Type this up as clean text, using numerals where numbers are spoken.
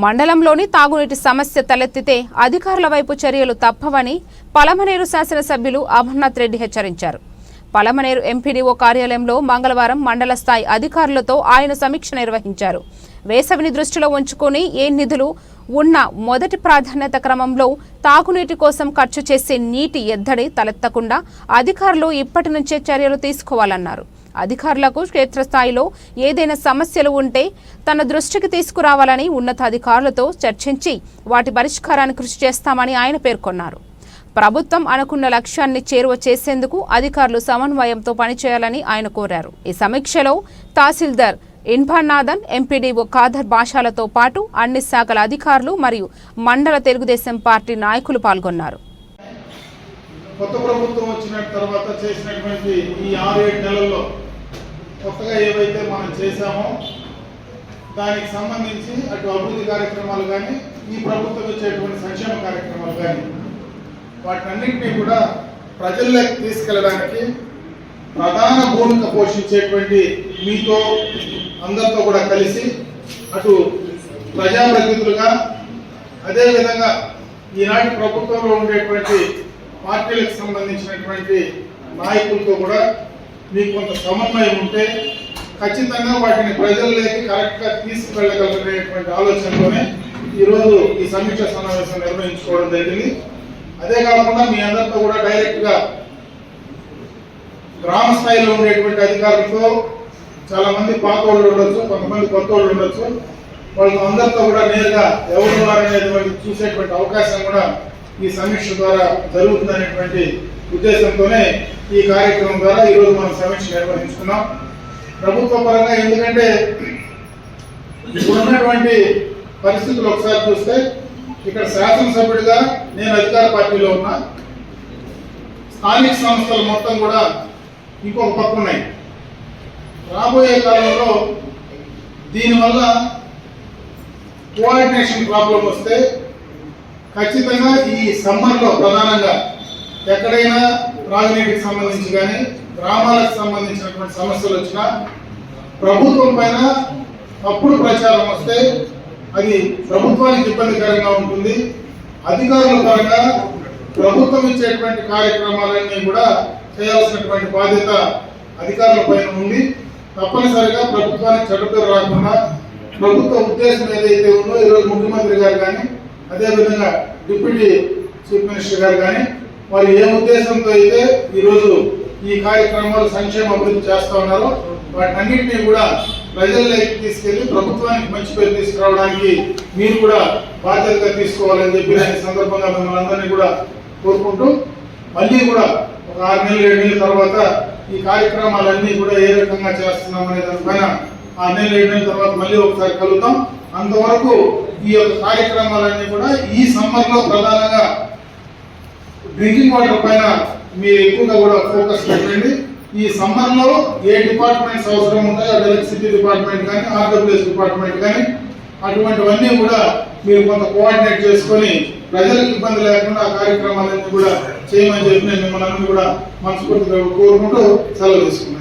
మండలంలోని తాగునీటి సమస్య తలెత్తితే అధికారుల వైపు చర్యలు తప్పవని పలమనేరు శాసనసభ్యులు అమర్నాథ్ రెడ్డి హెచ్చరించారు. పలమనేరు ఎంపీడీఓ కార్యాలయంలో మంగళవారం మండల స్థాయి అధికారులతో ఆయన సమీక్ష నిర్వహించారు. వేసవిని దృష్టిలో ఉంచుకుని ఏ నిధులు ఉన్న మొదటి ప్రాధాన్యత క్రమంలో తాగునీటి కోసం ఖర్చు చేసే నీటి ఎద్దడి తలెత్తకుండా అధికారులు ఇప్పటి నుంచే చర్యలు తీసుకోవాలన్నారు. అధికారులకు క్షేత్రస్థాయిలో ఏదైనా సమస్యలు ఉంటే తన దృష్టికి తీసుకురావాలని ఉన్నతాధికారులతో చర్చించి వాటి పరిష్కారానికి కృషి చేస్తామని ఆయన పేర్కొన్నారు. ప్రభుత్వం అనుకున్న లక్ష్యాన్ని చేరువ చేసేందుకు అధికారులు సమన్వయంతో పనిచేయాలని ఆయన కోరారు. ఈ సమీక్షలో తహసీల్దార్ ఇన్ఫానాథన్, ఎంపీడీఓ ఖాదర్ బాషాలతో పాటు అన్ని శాఖల అధికారులు మరియు మండల తెలుగుదేశం పార్టీ నాయకులు పాల్గొన్నారు. కొత్త ప్రభుత్వం వచ్చిన తర్వాత చేసినటువంటి ఈ 6-7 నెలల్లో కొత్తగా ఏవైతే మనం చేశామో దానికి సంబంధించి అటు అభివృద్ధి కార్యక్రమాలు కానీ ఈ ప్రభుత్వం ఇచ్చేటువంటి సంక్షేమ కార్యక్రమాలు కానీ వాటినన్నింటినీ కూడా ప్రజల్లోకి తీసుకెళ్ళడానికి ప్రధాన భూమిక పోషించేటువంటి మీతో అందరితో కూడా కలిసి అటు ప్రజాప్రతినిధులుగా అదేవిధంగా ఈనాటి ప్రభుత్వంలో ఉండేటువంటి పార్టీలకు సంబంధించినటువంటి నాయకులతో కూడా మీకు కొంత సమన్వయం ఉంటే ఖచ్చితంగా వాటిని ప్రజల్లోకి కరెక్ట్గా తీసుకువెళ్ళగలిగినటువంటి ఆలోచనతోనే ఈరోజు ఈ సమీక్ష సమావేశం నిర్వహించుకోవడం జరిగింది. అదే కాకుండా మీ అందరితో కూడా డైరెక్ట్గా గ్రామ స్థాయిలో ఉండేటువంటి అధికారులతో చాలా మంది పాత వాళ్ళు ఉండొచ్చు, కొంతమంది కొత్త వాళ్ళు ఉండొచ్చు, వాళ్ళ అందరితో కూడా నేరుగా ఎవరు ఉన్నారనేటువంటి చూసేటువంటి అవకాశం కూడా ఈ సమీక్ష ద్వారా జరుగుతుందనేటువంటి ఉద్దేశంతోనే ఈ కార్యక్రమం ద్వారా ఈరోజు మనం సమీక్ష నిర్వహించుకున్నాం. ప్రభుత్వ పరంగా ఎందుకంటే ఇప్పుడున్నటువంటి పరిస్థితులు ఒకసారి చూస్తే ఇక్కడ శాసనసభ్యుడిగా నేను అధికార పార్టీలో ఉన్నా, స్థానిక సంస్థలు మొత్తం కూడా ఇంకొక పక్క ఉన్నాయి. రాబోయే కాలంలో దీనివల్ల కోఆర్డినేషన్ ప్రాబ్లం వస్తే ఖచ్చితంగా ఈ సమ్మర్లో ప్రధానంగా ఎక్కడైనా త్రాగునీటికి సంబంధించి కానీ గ్రామాలకు సంబంధించినటువంటి సమస్యలు వచ్చినా ప్రభుత్వం పైన తప్పుడు ప్రచారం వస్తే అది ప్రభుత్వానికి ఇబ్బందికరంగా ఉంటుంది. అధికారుల పరంగా ప్రభుత్వం ఇచ్చేటువంటి కార్యక్రమాలన్నీ కూడా చేయాల్సినటువంటి బాధ్యత అధికారుల పైన ఉంది. తప్పనిసరిగా ప్రభుత్వానికి చెడ్డ పేరు రాకుండా ప్రభుత్వ ఉద్దేశం ఏదైతే ఉందో ఈరోజు ముఖ్యమంత్రి గారు కానీ అదేవిధంగా డిప్యూటీ చీఫ్ మినిస్టర్ గారు కానీ వారు ఏ ఉద్దేశంతో అయితే ఈరోజు ఈ కార్యక్రమాలు సంక్షేమ అభివృద్ధి చేస్తా ఉన్నారో వాటినన్నింటినీ కూడా ప్రజల్లోకి తీసుకెళ్లి ప్రభుత్వానికి మంచి పేరు తీసుకురావడానికి మీరు కూడా బాధ్యతగా తీసుకోవాలని చెప్పి ఈ సందర్భంగా మిమ్మల్ని అందరినీ కూడా కోరుకుంటూ మళ్ళీ కూడా ఒక 6 నెలలు 7 నెలల తర్వాత ఈ కార్యక్రమాలన్నీ కూడా ఏ రకంగా చేస్తున్నాం అనే దానిపైన 6 నెలలు 7 నెలల తర్వాత మళ్ళీ ఒకసారి కలుగుతాం. అంతవరకు ఈ యొక్క కార్యక్రమాలన్నీ కూడా ఈ సమ్మర్ లో ప్రధానంగా డ్రింకింగ్ వాటర్ పైన మీరు ఎక్కువగా కూడా ఫోకస్ పెట్టండి. ఈ సమ్మర్ లో ఏ డిపార్ట్మెంట్స్ అవసరం ఉంటాయో ఎలక్ట్రిసిటీ డిపార్ట్మెంట్ కానీ ఆర్డబ్ల్యూఎస్ డిపార్ట్మెంట్ కానీ అటువంటివన్నీ కూడా మీరు కొంత కోఆర్డినేట్ చేసుకొని ప్రజలకు ఇబ్బంది లేకుండా ఆ కార్యక్రమాలన్నీ కూడా చేయమని చెప్పి నేను మిమ్మల్ని కూడా మనస్ఫూర్తిగా కోరుకుంటూ సెలవు తీసుకున్నాను.